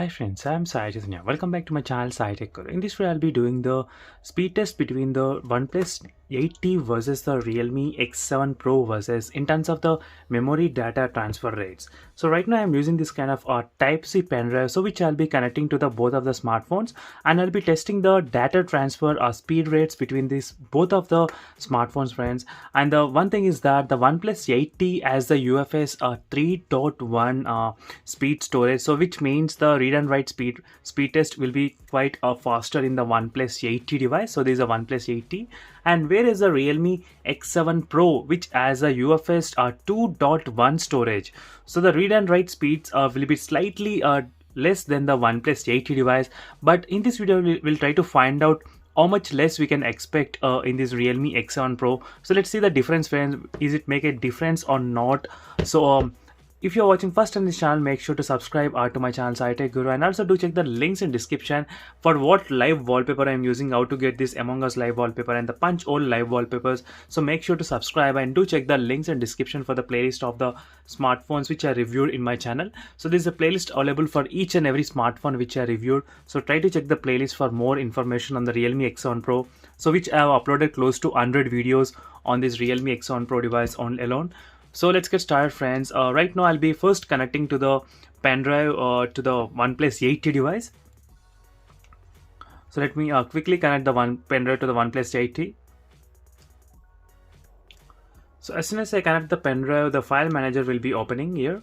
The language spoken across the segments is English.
Hi friends, I'm Sai Chaitanya. Welcome back to my channel Sai Tech Guru. In this video, I'll be doing the speed test between the OnePlus 8T versus the Realme X7 Pro versus in terms of the memory data transfer rates. So right now I'm using this kind of Type-C pen drive, so which I'll be connecting to the both of the smartphones, and I'll be testing the data transfer speed rates between these both of the smartphones, friends. And the one thing is that the OnePlus 8T has the UFS 3.1 speed storage, so which means the read and write speed test will be quite faster in the OnePlus 8T device. So there is a OnePlus 8T, and where is the Realme X7 Pro, which has a UFS 2.1 storage. So the read and write speeds will be slightly less than the OnePlus 8T device, but in this video we'll try to find out how much less we can expect in this Realme X7 Pro. So let's see the difference, friends. Is it make a difference or not? So if you're watching first on this channel, make sure to subscribe to my channel Sai Tech Guru, and also do check the links in description for what live wallpaper I'm using, how to get this Among Us live wallpaper and the Punch Hole live wallpapers. So make sure to subscribe and do check the links in description for the playlist of the smartphones which I reviewed in my channel. So this is a playlist available for each and every smartphone which I reviewed. So try to check the playlist for more information on the Realme X7 Pro. So which I have uploaded close to 100 videos on this Realme X7 Pro device alone. So let's get started, friends. Right now I'll be first connecting to the pen drive to the OnePlus 8T device. So let me quickly connect the pen drive to the OnePlus 8T. So as soon as I connect the pen drive, the file manager will be opening here.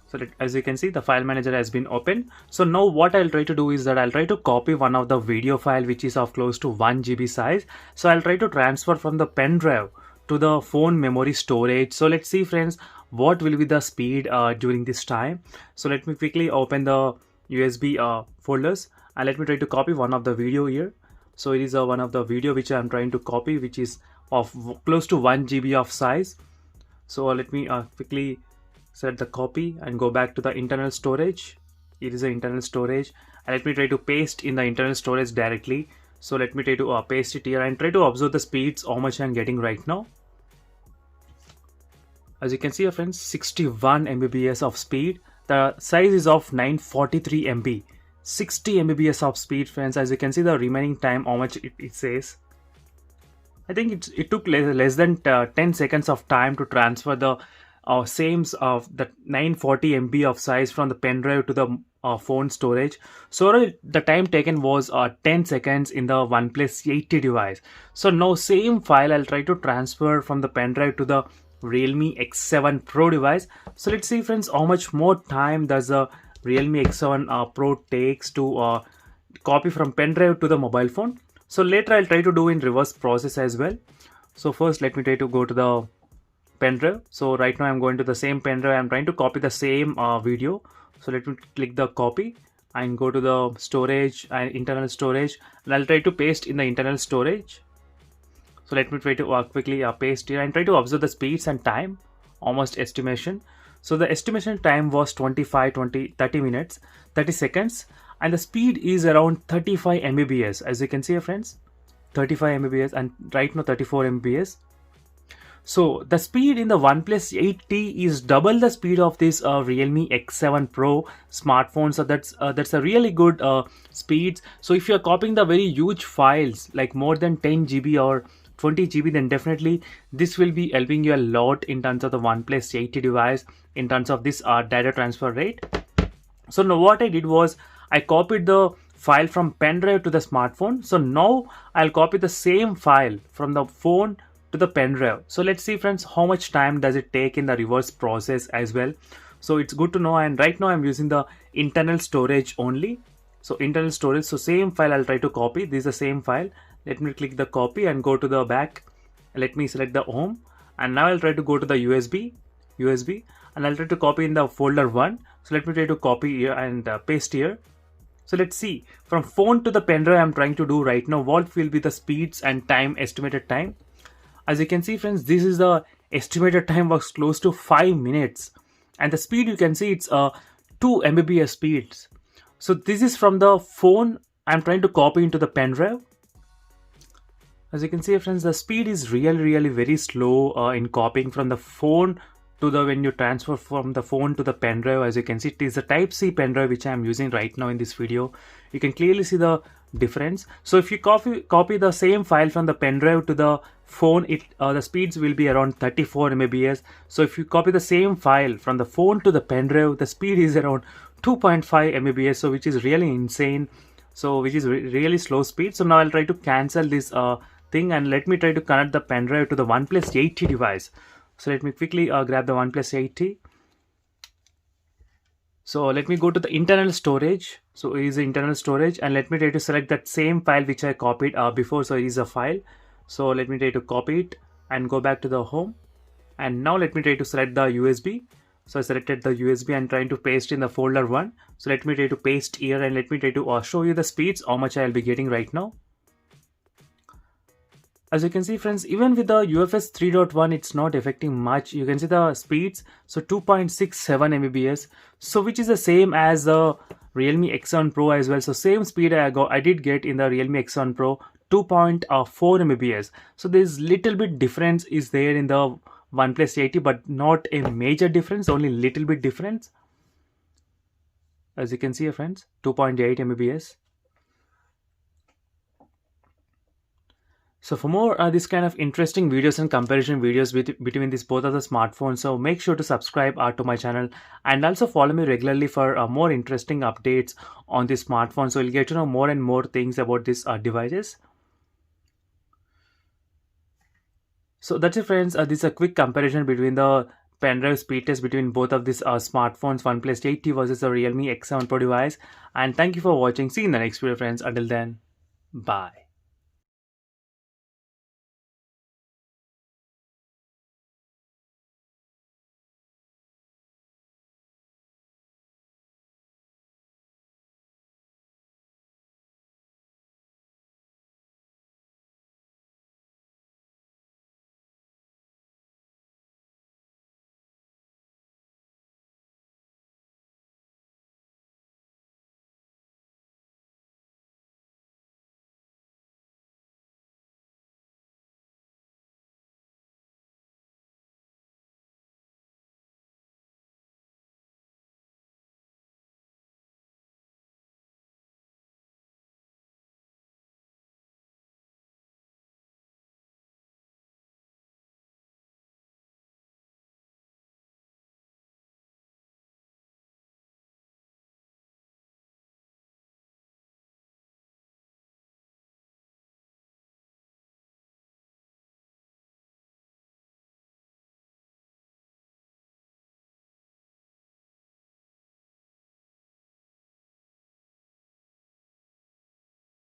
So that, as you can see, the file manager has been opened. So now what I'll try to do is that I'll try to copy one of the video file which is of close to 1 GB size. So I'll try to transfer from the pen drive to the phone memory storage. So let's see, friends, what will be the speed during this time. So let me quickly open the USB folders, and let me try to copy one of the video here. So it is one of the video which I'm trying to copy, which is of close to 1 GB of size. So let me quickly set the copy and go back to the internal storage. It is the internal storage, and let me try to paste in the internal storage directly. So let me try to paste it here and try to observe the speeds, how much I'm getting right now. As you can see, friends, 61 Mbps of speed. The size is of 943 MB. 60 Mbps of speed, friends. As you can see, the remaining time, how much it says. I think it took less than 10 seconds of time to transfer the same of the 940 MB of size from the pen drive to the phone storage. So the time taken was 10 seconds in the OnePlus 8T device. So now same file I'll try to transfer from the pen drive to the Realme X7 Pro device. So let's see, friends, how much more time does the Realme X7 Pro takes to copy from pen drive to the mobile phone. So later I'll try to do in reverse process as well. So first let me try to go to the pen drive. So right now I'm going to the same pen drive. I'm trying to copy the same video. So let me click the copy and go to the storage and internal storage, and I'll try to paste in the internal storage. So let me try to quickly paste here and try to observe the speeds and time, almost estimation. So the estimation time was 30 minutes, 30 seconds, and the speed is around 35 Mbps. As you can see, friends, 35 Mbps, and right now 34 Mbps. So the speed in the OnePlus 8T is double the speed of this Realme X7 Pro smartphone. So that's a really good speeds. So if you're copying the very huge files like more than 10 GB or 20 GB, then definitely this will be helping you a lot in terms of the OnePlus 8T device in terms of this data transfer rate. So now what I did was I copied the file from pen drive to the smartphone. So now I'll copy the same file from the phone to the pen drive. So let's see, friends, how much time does it take in the reverse process as well. So it's good to know, and right now I'm using the internal storage only. So internal storage, so same file I'll try to copy. This is the same file. Let me click the copy and go to the back. Let me select the home, and now I'll try to go to the USB, and I'll try to copy in the folder 1. So let me try to copy here and paste here. So let's see, from phone to the pen drive I'm trying to do right now, what will be the speeds and time, estimated time. As you can see, friends, this is the estimated time was close to 5 minutes, and the speed you can see it's 2 Mbps speeds. So this is from the phone I'm trying to copy into the pen drive. As you can see, friends, the speed is really very slow in copying from the phone to the when you transfer from the phone to the pen drive. As you can see, it is a type C pen drive which I am using right now in this video. You can clearly see the difference. So if you copy the same file from the pen drive to the phone, the speeds will be around 34 Mbps. So if you copy the same file from the phone to the pen drive, the speed is around 2.5 Mbps, so which is really insane. So which is really slow speed. So now I'll try to cancel this thing, and let me try to connect the pen drive to the OnePlus 80 device. So let me quickly grab the OnePlus 80. So let me go to the internal storage. So it is the internal storage, and let me try to select that same file which I copied before. So it is a file. So let me try to copy it and go back to the home. And now let me try to select the USB. So I selected the USB and trying to paste in the folder 1. So let me try to paste here, and let me try to show you the speeds, how much I'll be getting right now. As you can see, friends, even with the UFS 3.1, it's not affecting much. You can see the speeds, so 2.67 Mbps, so which is the same as the Realme X7 Pro as well. So same speed I did get in the Realme X7 Pro, 2.4 Mbps. So there's little bit difference is there in the OnePlus 80, but not a major difference, only little bit difference. As you can see, friends, 2.8 Mbps. So for more this kind of interesting videos and comparison videos between these both of the smartphones, so make sure to subscribe to my channel, and also follow me regularly for more interesting updates on this smartphone, so you'll get to know more and more things about these devices. So that's it, friends. This is a quick comparison between the pen drive speed test between both of these smartphones, OnePlus 80 versus the Realme X7 Pro device. And thank you for watching. See you in the next video, friends. Until then, bye.